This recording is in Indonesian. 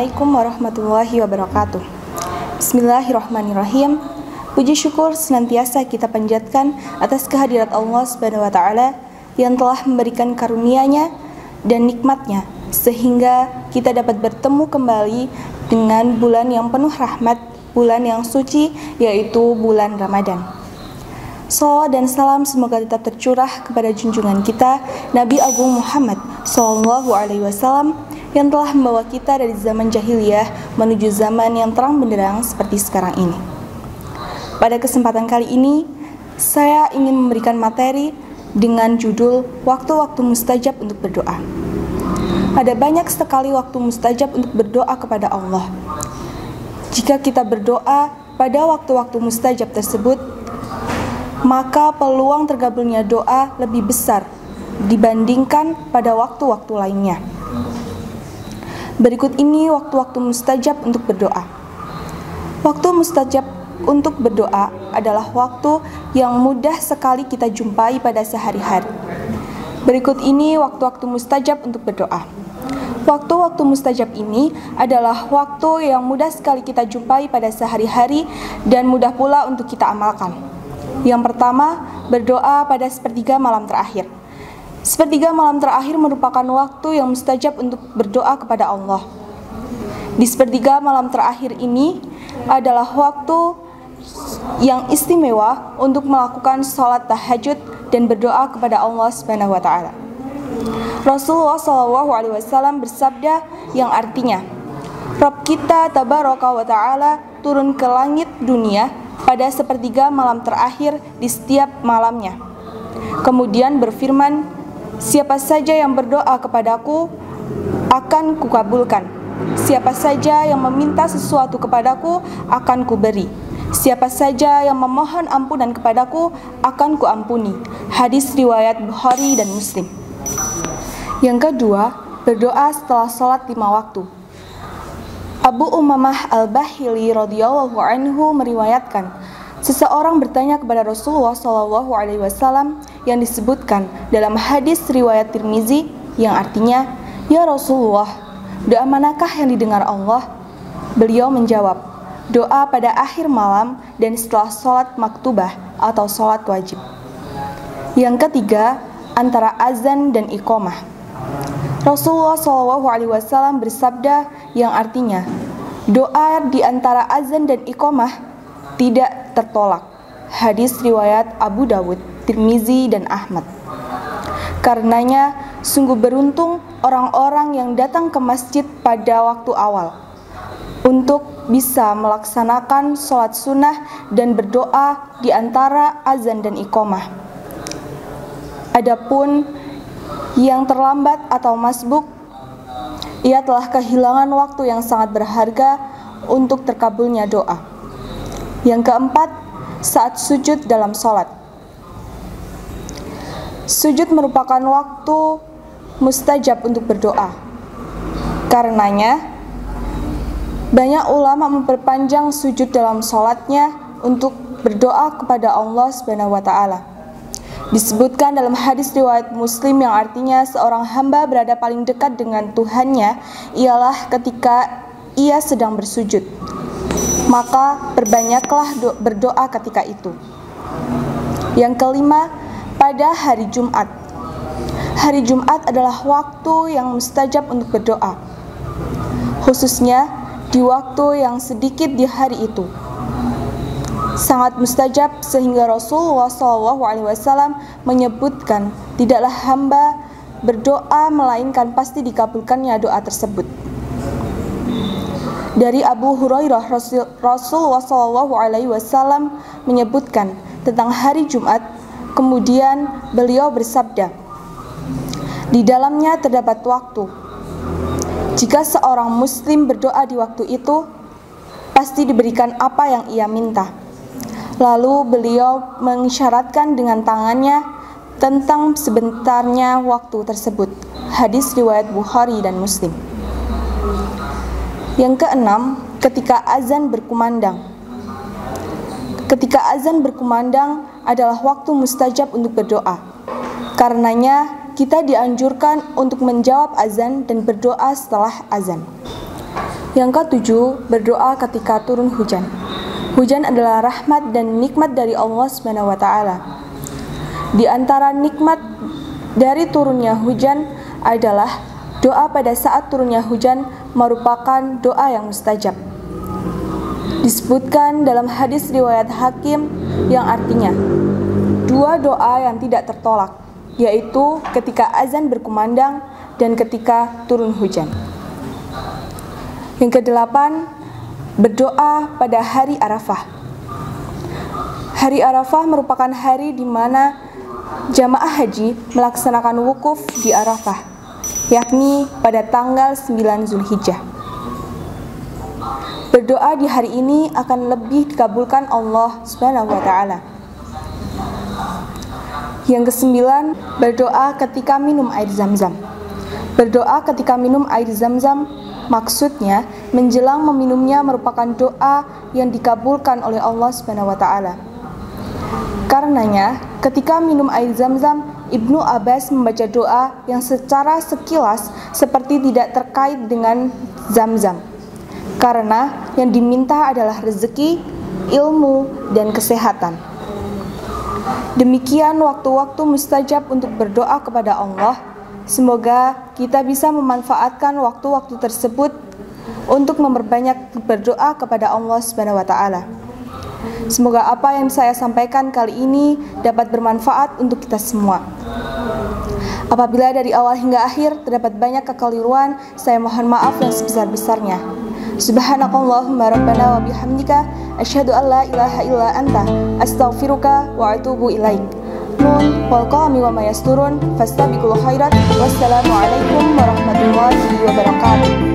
Assalamualaikum warahmatullahi wabarakatuh. Bismillahirrahmanirrahim. Puji syukur senantiasa kita panjatkan atas kehadirat Allah Subhanahu wa taala yang telah memberikan karunia-Nya dan nikmat-Nya sehingga kita dapat bertemu kembali dengan bulan yang penuh rahmat, bulan yang suci, yaitu bulan Ramadan. Salawat dan salam semoga tetap tercurah kepada junjungan kita Nabi Agung Muhammad SAW yang telah membawa kita dari zaman jahiliyah menuju zaman yang terang benderang seperti sekarang ini. Pada kesempatan kali ini, saya ingin memberikan materi dengan judul Waktu-waktu mustajab untuk berdoa. Ada banyak sekali waktu mustajab untuk berdoa kepada Allah. Jika kita berdoa pada waktu-waktu mustajab tersebut, maka peluang terkabulnya doa lebih besar dibandingkan pada waktu-waktu lainnya. Berikut ini waktu-waktu mustajab untuk berdoa. Waktu mustajab untuk berdoa adalah waktu yang mudah sekali kita jumpai pada sehari-hari. Berikut ini waktu-waktu mustajab untuk berdoa. Waktu-waktu mustajab ini adalah waktu yang mudah sekali kita jumpai pada sehari-hari dan mudah pula untuk kita amalkan. Yang pertama, berdoa pada sepertiga malam terakhir. Sepertiga malam terakhir merupakan waktu yang mustajab untuk berdoa kepada Allah. Di sepertiga malam terakhir ini adalah waktu yang istimewa untuk melakukan sholat tahajud dan berdoa kepada Allah Subhanahu wa taala. Rasulullah SAW bersabda yang artinya, Rabb kita tabaraka wa ta'ala turun ke langit dunia pada sepertiga malam terakhir di setiap malamnya. Kemudian berfirman, siapa saja yang berdoa kepadaku akan kukabulkan. Siapa saja yang meminta sesuatu kepadaku akan kuberi. Siapa saja yang memohon ampunan kepadaku akan kuampuni. Hadis riwayat Bukhari dan Muslim. Yang kedua, berdoa setelah sholat 5 waktu. Abu Umamah Al-Bahili radhiyallahu anhu meriwayatkan, seseorang bertanya kepada Rasulullah SAW yang disebutkan dalam hadis riwayat Tirmizi yang artinya, "Ya Rasulullah, doa manakah yang didengar Allah?" Beliau menjawab, doa pada akhir malam dan setelah sholat maktubah atau sholat wajib. Yang ketiga, antara azan dan iqamah. Rasulullah SAW bersabda yang artinya, doa di antara azan dan iqamah tidak tertolak. Hadis riwayat Abu Dawud, Tirmizi, dan Ahmad. Karenanya, sungguh beruntung orang-orang yang datang ke masjid pada waktu awal untuk bisa melaksanakan sholat sunnah dan berdoa di antara azan dan iqamah. Adapun yang terlambat atau masbuk, ia telah kehilangan waktu yang sangat berharga untuk terkabulnya doa. Yang keempat, saat sujud dalam sholat. Sujud merupakan waktu mustajab untuk berdoa. Karenanya, banyak ulama memperpanjang sujud dalam sholatnya untuk berdoa kepada Allah Subhanahu wa taala. Disebutkan dalam hadis riwayat Muslim yang artinya seorang hamba berada paling dekat dengan Tuhannya ialah ketika ia sedang bersujud. Maka perbanyaklah berdoa ketika itu. Yang kelima, pada hari Jumat. Hari Jumat adalah waktu yang mustajab untuk berdoa, khususnya di waktu yang sedikit di hari itu. Sangat mustajab sehingga Rasulullah SAW menyebutkan tidaklah hamba berdoa melainkan pasti dikabulkannya doa tersebut. Dari Abu Hurairah, Rasulullah SAW menyebutkan tentang hari Jumat, kemudian beliau bersabda, di dalamnya terdapat waktu. Jika seorang muslim berdoa di waktu itu, pasti diberikan apa yang ia minta. Lalu beliau mengisyaratkan dengan tangannya tentang sebentarnya waktu tersebut. Hadis riwayat Bukhari dan Muslim. Yang keenam, ketika azan berkumandang. Ketika azan berkumandang adalah waktu mustajab untuk berdoa. Karenanya kita dianjurkan untuk menjawab azan dan berdoa setelah azan. Yang ketujuh, berdoa ketika turun hujan. Hujan adalah rahmat dan nikmat dari Allah SWT. Di antara nikmat dari turunnya hujan adalah doa pada saat turunnya hujan merupakan doa yang mustajab. Disebutkan dalam hadis riwayat Hakim yang artinya, dua doa yang tidak tertolak, yaitu ketika azan berkumandang dan ketika turun hujan. Yang kedelapan, berdoa pada hari Arafah. Hari Arafah merupakan hari di mana jamaah haji melaksanakan wukuf di Arafah, yakni pada tanggal 9 Zulhijjah. Berdoa di hari ini akan lebih dikabulkan Allah SWT. Yang kesembilan, berdoa ketika minum air Zam-Zam. Berdoa ketika minum air Zam-Zam maksudnya menjelang meminumnya merupakan doa yang dikabulkan oleh Allah SWT. Karenanya, ketika minum air Zam-Zam, Ibnu Abbas membaca doa yang secara sekilas seperti tidak terkait dengan Zam-Zam. Karena yang diminta adalah rezeki, ilmu, dan kesehatan. Demikian waktu-waktu mustajab untuk berdoa kepada Allah. Semoga kita bisa memanfaatkan waktu-waktu tersebut untuk memperbanyak berdoa kepada Allah SWT. Semoga apa yang saya sampaikan kali ini dapat bermanfaat untuk kita semua. Apabila dari awal hingga akhir terdapat banyak kekeliruan, saya mohon maaf yang sebesar-besarnya. Subhanakallahumma rabbana wa bihamdika asyhadu an la ilaha illa anta astaghfiruka wa atubu ilaik. Nun wal qalami wa ma yasturun fastabiqul khairat. Wassalamu alaikum warahmatullahi wabarakatuh.